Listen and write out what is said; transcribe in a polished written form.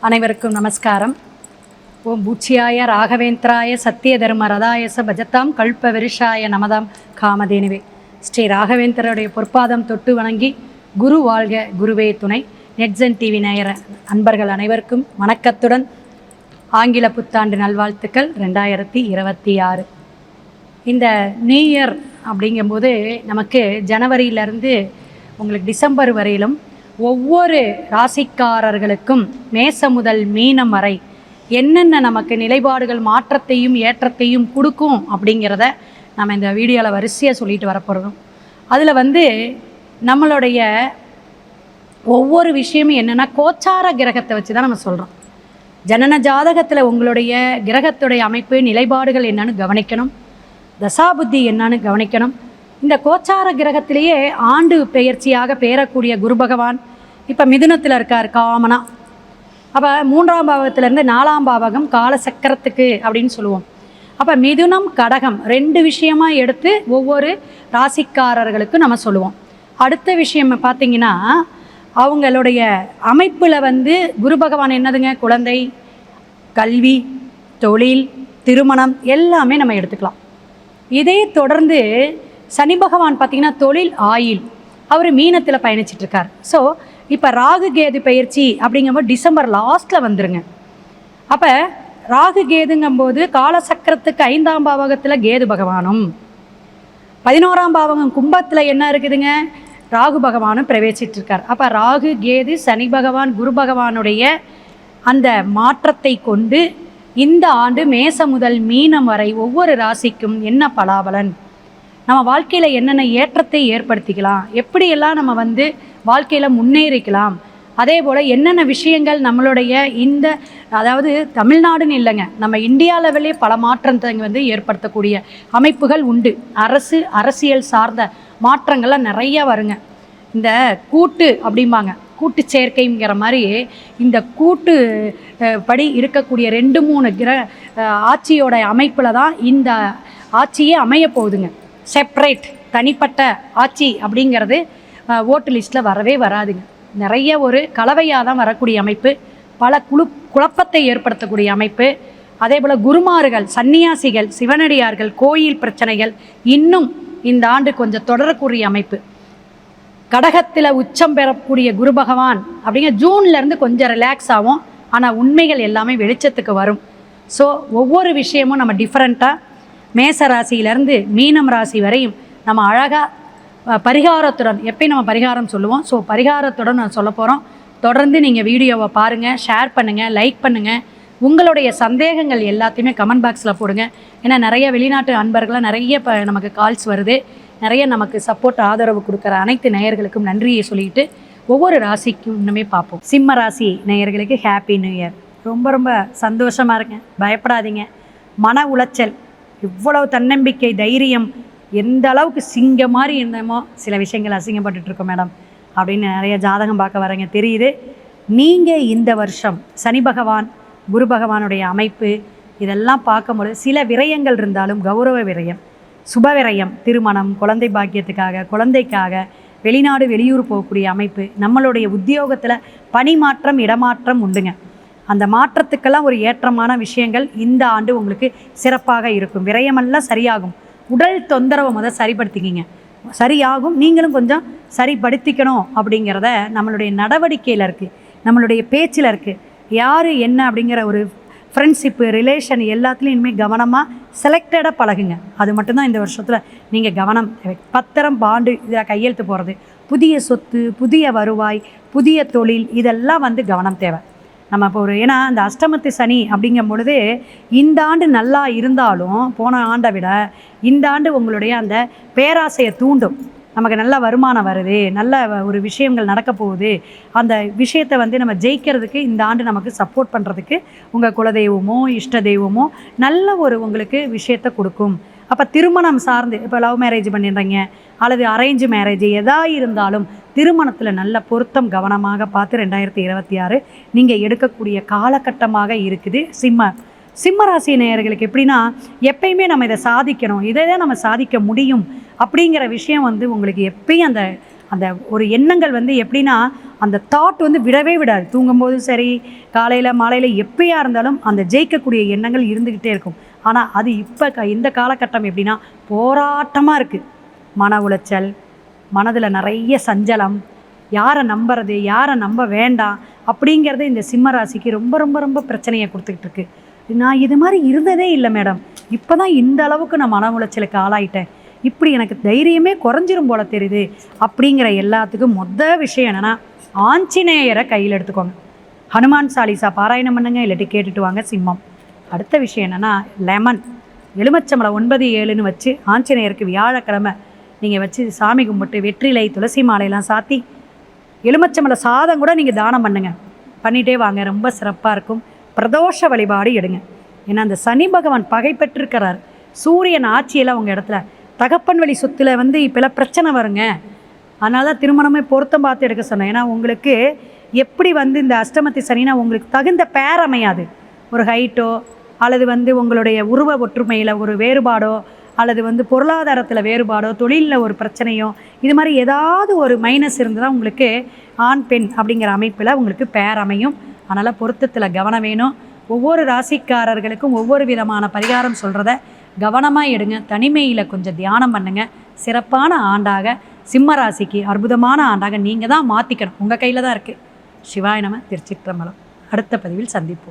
அனைவருக்கும் நமஸ்காரம். ஓம் பூச்சியாய ராகவேந்திராய சத்திய தர்ம ரதாயச பஜத்தாம் கல்ப விருஷாய நமதாம் காமதேனுவே. ஸ்ரீ ராகவேந்திரருடைய பொற்பாதம் தொட்டு வணங்கி குரு வாழ்க குருவே துணை. நெட்சன் டிவி நேயர அன்பர்கள் அனைவருக்கும் வணக்கத்துடன் ஆங்கில புத்தாண்டு நல்வாழ்த்துக்கள் 2026. இந்த நியூ இயர் அப்படிங்கும்போது நமக்கு ஜனவரியிலேருந்து உங்களுக்கு டிசம்பர் வரையிலும் ஒவ்வொரு ராசிக்காரர்களுக்கும் மேசம் முதல் மீனம் வரை என்னென்ன நமக்கு நிலைப்பாடுகள் மாற்றத்தையும் ஏற்றத்தையும் கொடுக்கும் அப்படிங்கிறத நம்ம இந்த வீடியோவில் வரிசையாக சொல்லிட்டு வரப்போகிறோம். அதில் நம்மளுடைய ஒவ்வொரு விஷயமும் என்னென்னா கோச்சார கிரகத்தை வச்சு தான் நம்ம சொல்கிறோம். ஜனன ஜாதகத்தில் உங்களுடைய கிரகத்துடைய அமைப்பு நிலைப்பாடுகள் என்னன்னு கவனிக்கணும், தசாபுத்தி என்னன்னு கவனிக்கணும். இந்த கோச்சார கிரகத்திலேயே ஆண்டு பெயர்ச்சியாக பெயரக்கூடிய குரு பகவான் இப்போ மிதுனத்தில் இருக்கார் காமனா. அப்போ 3ஆம் பாவகத்திலேருந்து 4ஆம் பாவகம் காலசக்கரத்துக்கு அப்படின்னு சொல்லுவோம். அப்போ மிதுனம் கடகம் 2 விஷயமாக எடுத்து ஒவ்வொரு ராசிக்காரர்களுக்கும் நம்ம சொல்லுவோம். அடுத்த விஷயம் பார்த்திங்கன்னா அவங்களுடைய அமைப்பில் குரு பகவான் என்னதுங்க, குழந்தை, கல்வி, தொழில், திருமணம் எல்லாமே நம்ம எடுத்துக்கலாம். இதே தொடர்ந்து சனி பகவான் பார்த்திங்கன்னா தொழில், ஆயில், அவர் மீனத்தில் பயணிச்சிட்ருக்கார். ஸோ இப்போ ராகு கேது பயிற்சி அப்படிங்கும்போது டிசம்பர் லாஸ்ட்டில் வந்துருங்க. அப்போ ராகு கேதுங்கும்போது காலசக்கரத்துக்கு 5ஆம் பாவகத்தில் கேது பகவானும், 11ஆம் பாவகம் கும்பத்தில் என்ன இருக்குதுங்க, ராகு பகவானும் பிரவேசிச்சிட்ருக்கார். அப்போ ராகு கேது சனி பகவான் குரு பகவானுடைய அந்த மாற்றத்தை கொண்டு இந்த ஆண்டு மேசம் முதல் மீனம் வரை ஒவ்வொரு ராசிக்கும் என்ன பலாபலன், நம்ம வாழ்க்கையில் என்னென்ன ஏற்றத்தை ஏற்படுத்திக்கலாம், எப்படியெல்லாம் நம்ம வாழ்க்கையில் முன்னேறிக்கலாம், அதே போல் என்னென்ன விஷயங்கள் நம்மளுடைய இந்த அதாவது தமிழ்நாடுன்னு இல்லைங்க, நம்ம இந்தியா லெவலே பல மாற்றத்தை ஏற்படுத்தக்கூடிய அமைப்புகள் உண்டு. அரசியல் சார்ந்த மாற்றங்கள்லாம் நிறையா வருங்க. இந்த கூட்டு அப்படிம்பாங்க, கூட்டு சேர்க்கைங்கிற மாதிரி இந்த கூட்டு படி இருக்கக்கூடிய 2-3 ஆட்சியோட அமைப்பில் தான் இந்த ஆட்சியே அமைய போகுதுங்க. செப்பரேட் தனிப்பட்ட ஆட்சி அப்படிங்கிறது ஓட்டு லிஸ்ட்டில் வரவே வராதுங்க. நிறைய ஒரு கலவையாக தான் வரக்கூடிய அமைப்பு, பல குழப்பத்தை ஏற்படுத்தக்கூடிய அமைப்பு. அதே போல் குருமார்கள், சன்னியாசிகள், சிவனடியார்கள், கோயில் பிரச்சனைகள் இன்னும் இந்த ஆண்டு கொஞ்சம் தொடரக்கூடிய அமைப்பு. கடகத்தில் உச்சம் பெறக்கூடிய குரு பகவான் அப்படிங்கிற ஜூன்லேருந்து கொஞ்சம் ரிலாக்ஸ் ஆகும். ஆனால் உண்மைகள் எல்லாமே வெளிச்சத்துக்கு வரும். ஸோ ஒவ்வொரு விஷயமும் நம்ம டிஃப்ரெண்ட்டாக மேச ராசியிலேருந்து மீனம் ராசி வரையும் நம்ம அழகாக பரிகாரத்துடன் எப்பயும் நம்ம பரிகாரம் சொல்லுவோம். ஸோ பரிகாரத்துடன் நான் சொல்ல போகிறோம். தொடர்ந்து நீங்கள் வீடியோவை பாருங்கள், ஷேர் பண்ணுங்கள், லைக் பண்ணுங்கள். உங்களுடைய சந்தேகங்கள் எல்லாத்தையுமே கமெண்ட் பாக்ஸில் போடுங்க. ஏன்னா நிறைய வெளிநாட்டு அன்பர்களாக நிறைய நமக்கு கால்ஸ் வருது. நிறைய நமக்கு சப்போர்ட் ஆதரவு கொடுக்குற அனைத்து நேயர்களுக்கும் நன்றியை சொல்லிட்டு ஒவ்வொரு ராசிக்கும் இன்னுமே பார்ப்போம். சிம்ம ராசி நேயர்களுக்கு ஹாப்பி நியூ இயர். ரொம்ப ரொம்ப சந்தோஷமாக இருக்கேன். பயப்படாதீங்க. மன உளைச்சல், இவ்வளவு தன்னம்பிக்கை, தைரியம், எந்த அளவுக்கு சிங்கம் மாதிரி இருந்தோமோ சில விஷயங்கள் அசிங்கப்பட்டுருக்கோம் மேடம் அப்படின்னு நிறைய ஜாதகம் பார்க்க வரேங்க தெரியுது. நீங்கள் இந்த வருஷம் சனி பகவான் குரு பகவானுடைய அமைப்பு இதெல்லாம் பார்க்கும்போது சில விரயங்கள் இருந்தாலும் கௌரவ விரயம், சுப விரயம், திருமணம், குழந்தை பாக்கியத்துக்காக, குழந்தைக்காக வெளிநாடு வெளியூர் போகக்கூடிய அமைப்பு, நம்மளுடைய உத்தியோகத்தில் பணி மாற்றம், இடமாற்றம் உண்டுங்க. அந்த மாற்றத்துக்கெல்லாம் ஒரு ஏற்றமான விஷயங்கள் இந்த ஆண்டு உங்களுக்கு சிறப்பாக இருக்கும். விரயமெல்லாம் சரியாகும். உடல் தொந்தரவை சரிப்படுத்திக்கிங்க, சரியாகும். நீங்களும் கொஞ்சம் சரிப்படுத்திக்கணும் அப்படிங்கிறத நம்மளுடைய நடவடிக்கையில் இருக்குது, நம்மளுடைய பேச்சில் இருக்குது. யார் என்ன அப்படிங்கிற ஒரு ஃப்ரெண்ட்ஷிப்பு, ரிலேஷன் எல்லாத்துலேயும் இனிமேல் கவனமாக செலக்டடாக பழகுங்க. அது மட்டும்தான் இந்த வருஷத்தில் நீங்கள் கவனம் தேவை. பத்திரம், பாண்டு இதில் கையெழுத்து போகிறது, புதிய சொத்து, புதிய வருவாய், புதிய தொழில் இதெல்லாம் கவனம் தேவை. நம்ம இப்போ ஏன்னா அந்த அஷ்டமத்து சனி அப்படிங்கும் பொழுது இந்த ஆண்டு நல்லா இருந்தாலும் போன ஆண்டை விட இந்த ஆண்டு உங்களுடைய அந்த பேராசையை தூண்டும். நமக்கு நல்ல வருமானம் வருது, நல்ல ஒரு விஷயங்கள் நடக்க போகுது, அந்த விஷயத்தை நம்ம ஜெயிக்கிறதுக்கு இந்த ஆண்டு நமக்கு சப்போர்ட் பண்ணுறதுக்கு உங்கள் குலதெய்வமோ இஷ்ட தெய்வமோ நல்ல ஒரு உங்களுக்கு விஷயத்தை கொடுக்கும். அப்போ திருமணம் சார்ந்து இப்போ லவ் மேரேஜ் பண்ணிடுறீங்க அல்லது அரேஞ்சு மேரேஜ் எதாக இருந்தாலும் திருமணத்தில் நல்ல பொருத்தம் கவனமாக பார்த்து 2026 நீங்கள் எடுக்கக்கூடிய காலகட்டமாக இருக்குது. சிம்ம ராசி நேயர்களுக்கு எப்படின்னா எப்பயுமே நம்ம இதை சாதிக்கணும், இதை தான் நம்ம சாதிக்க முடியும் அப்படிங்கிற விஷயம் உங்களுக்கு எப்பயும் அந்த அந்த ஒரு எண்ணங்கள் வந்து எப்படின்னா அந்த தாட் வந்து விடவே விடாது. தூங்கும்போதும் சரி, காலையில் மாலையில் எப்பயா இருந்தாலும் அந்த ஜெயிக்கக்கூடிய எண்ணங்கள் இருந்துக்கிட்டே இருக்கும். ஆனால் அது இப்போ இந்த காலகட்டம் எப்படின்னா போராட்டமாக இருக்குது. மன உளைச்சல், மனதில் நிறைய சஞ்சலம், யாரை நம்புறது யாரை நம்ப வேண்டாம் அப்படிங்கிறது இந்த சிம்ம ராசிக்கு ரொம்ப ரொம்ப ரொம்ப பிரச்சனையை கொடுத்துக்கிட்டு இருக்கு. நான் இது மாதிரி இருந்ததே இல்லை மேடம், இப்போ தான் இந்த அளவுக்கு நான் மன உளைச்சலுக்கு ஆளாயிட்டேன், இப்படி எனக்கு தைரியமே குறைஞ்சிரும் போல தெரியுது அப்படிங்கிற எல்லாத்துக்கும் விஷயம் என்னென்னா ஆஞ்சநேயரை கையில் எடுத்துக்கோங்க. ஹனுமான் சாலிசா பாராயணம் பண்ணுங்க, இல்லாட்டி கேட்டுட்டு வாங்க சிம்மம். அடுத்த விஷயம் என்னென்னா லெமன், எலுமிச்சம்பழம் 9, 7ன்னு வச்சு ஆஞ்சநேயருக்கு வியாழக்கிழமை நீங்கள் வச்சு சாமி கும்பிட்டு வெற்றிலை துளசி மாலையெல்லாம் சாத்தி எலுமிச்சம்பழ சாதம் கூட நீங்கள் தானம் பண்ணுங்கள், பண்ணிகிட்டே வாங்க, ரொம்ப சிறப்பாக இருக்கும். பிரதோஷ வழிபாடு எடுங்க. ஏன்னா அந்த சனி பகவான் பகை பெற்றிருக்கிறார், சூரியன் ஆட்சியில் உங்கள் இடத்துல. தகப்பன் வழி சொத்தில் வந்து இப்போலாம் பிரச்சனை வருங்க, அதனால தான் திருமணமே பொருத்தம் பார்த்து எடுக்க சொன்னேன். ஏன்னா உங்களுக்கு எப்படி வந்து இந்த அஷ்டமத்தி சனினா உங்களுக்கு தகுந்த பேர் அமையாது. ஒரு ஹைட்டோ அல்லது வந்து உங்களுடைய உருவ ஒற்றுமையில் ஒரு வேறுபாடோ அல்லது வந்து பொருளாதாரத்தில் வேறுபாடோ தொழிலில் ஒரு பிரச்சனையோ இது மாதிரி ஏதாவது ஒரு மைனஸ் இருந்தால் உங்களுக்கு ஆண் பெண் அப்படிங்கிற அமைப்பில் உங்களுக்கு பேர் அமையும். அதனால் பொருத்தத்தில் கவனம் வேணும். ஒவ்வொரு ராசிக்காரர்களுக்கும் ஒவ்வொரு விதமான பரிகாரம் சொல்கிறத கவனமாக எடுங்க. தனிமையில் கொஞ்சம் தியானம் பண்ணுங்கள். சிறப்பான ஆண்டாக சிம்ம ராசிக்கு அற்புதமான ஆண்டாக நீங்கள் தான் மாற்றிக்கணும், உங்கள் கையில் தான் இருக்குது. சிவாய நம. திருச்சிற்றம்பலம். அடுத்த பதிவில் சந்திப்போம்.